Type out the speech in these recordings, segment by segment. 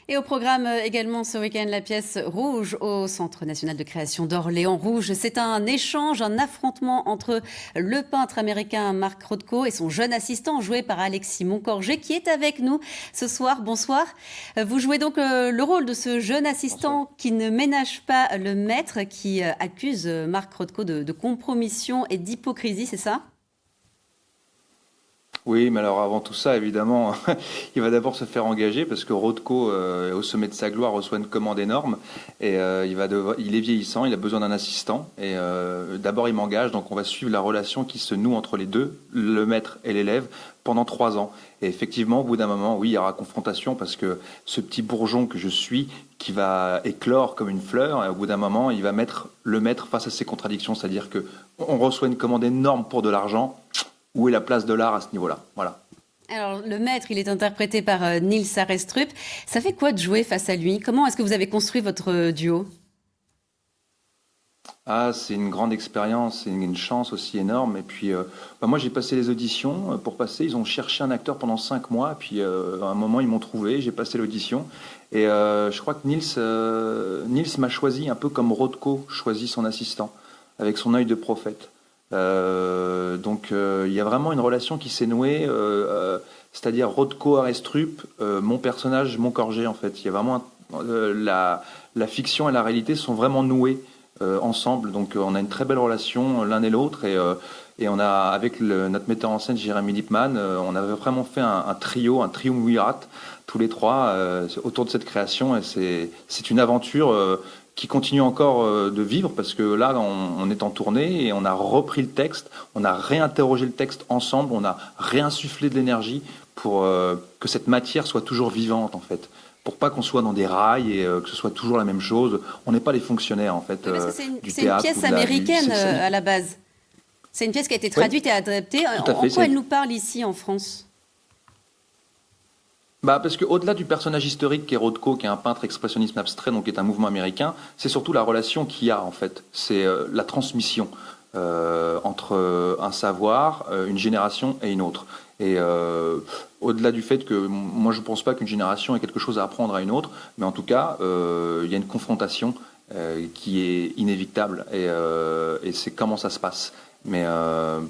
Et au programme également ce week-end, la pièce Rouge au Centre national de création d'Orléans. Rouge, c'est un échange, un affrontement entre le peintre américain Mark Rothko et son jeune assistant joué par Alexis Moncorgé qui est avec nous ce soir. Bonsoir. Vous jouez donc le rôle de ce jeune assistant qui ne ménage pas le maître, qui accuse Mark Rothko de compromission et d'hypocrisie, c'est ça ? Oui, mais alors avant tout ça, évidemment, il va d'abord se faire engager parce que Rothko, au sommet de sa gloire, reçoit une commande énorme et il est vieillissant, il a besoin d'un assistant. Et d'abord, il m'engage, donc on va suivre la relation qui se noue entre les deux, le maître et l'élève, pendant 3 ans. Et effectivement, au bout d'un moment, oui, il y aura confrontation parce que ce petit bourgeon que je suis, qui va éclore comme une fleur, et au bout d'un moment, il va mettre le maître face à ses contradictions, c'est-à-dire que on reçoit une commande énorme pour de l'argent. Où est la place de l'art à ce niveau-là? Voilà. Alors, le maître, il est interprété par Nils Arestrup. Ça fait quoi de jouer face à lui? Comment est-ce que vous avez construit votre duo? Ah, c'est une grande expérience, c'est une chance aussi énorme. Et puis, moi, j'ai passé les auditions pour passer. Ils ont cherché un acteur pendant 5 mois. Et puis, à un moment, ils m'ont trouvé. J'ai passé l'audition. Et je crois que Nils m'a choisi un peu comme Rothko choisit son assistant, avec son œil de prophète. Donc il y a vraiment une relation qui s'est nouée, c'est-à-dire Rothko Arestrup, mon personnage Moncorgé en fait. Il y a vraiment la fiction et la réalité sont vraiment nouées ensemble. Donc on a une très belle relation l'un et l'autre et on a avec notre metteur en scène Jérémy Lippmann, on avait vraiment fait un trio, un triumvirat tous les trois autour de cette création et c'est une aventure. Qui continue encore de vivre parce que là on est en tournée et on a repris le texte, on a réinterrogé le texte ensemble, on a réinsufflé de l'énergie pour que cette matière soit toujours vivante en fait, pour pas qu'on soit dans des rails et que ce soit toujours la même chose. On n'est pas les fonctionnaires en fait Oui, parce que du c'est une théâtre pièce ou de la américaine à la base. C'est une pièce qui a été Oui, traduite et adaptée. tout à En fait. quoi elle nous parle ici en France? Bah parce que au-delà du personnage historique qui est Rothko, qui est un peintre expressionnisme abstrait, donc qui est un mouvement américain, c'est surtout la relation qu'il y a en fait. C'est la transmission entre un savoir, une génération et une autre. Et au-delà du fait que moi je pense pas qu'une génération ait quelque chose à apprendre à une autre, mais en tout cas il y a une confrontation qui est inévitable et c'est comment ça se passe. Mais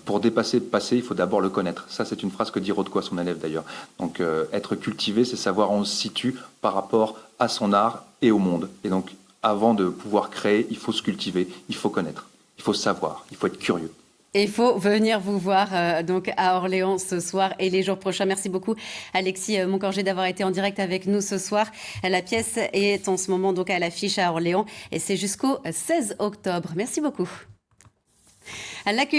pour dépasser le passé, il faut d'abord le connaître. Ça, c'est une phrase que dit Rothko à son élève d'ailleurs. Donc, être cultivé, c'est savoir où on se situe par rapport à son art et au monde. Et donc, avant de pouvoir créer, il faut se cultiver, il faut connaître, il faut savoir, il faut être curieux. Et il faut venir vous voir donc à Orléans ce soir et les jours prochains. Merci beaucoup Alexis Moncorgé d'avoir été en direct avec nous ce soir. La pièce est en ce moment donc à l'affiche à Orléans et c'est jusqu'au 16 octobre. Merci beaucoup.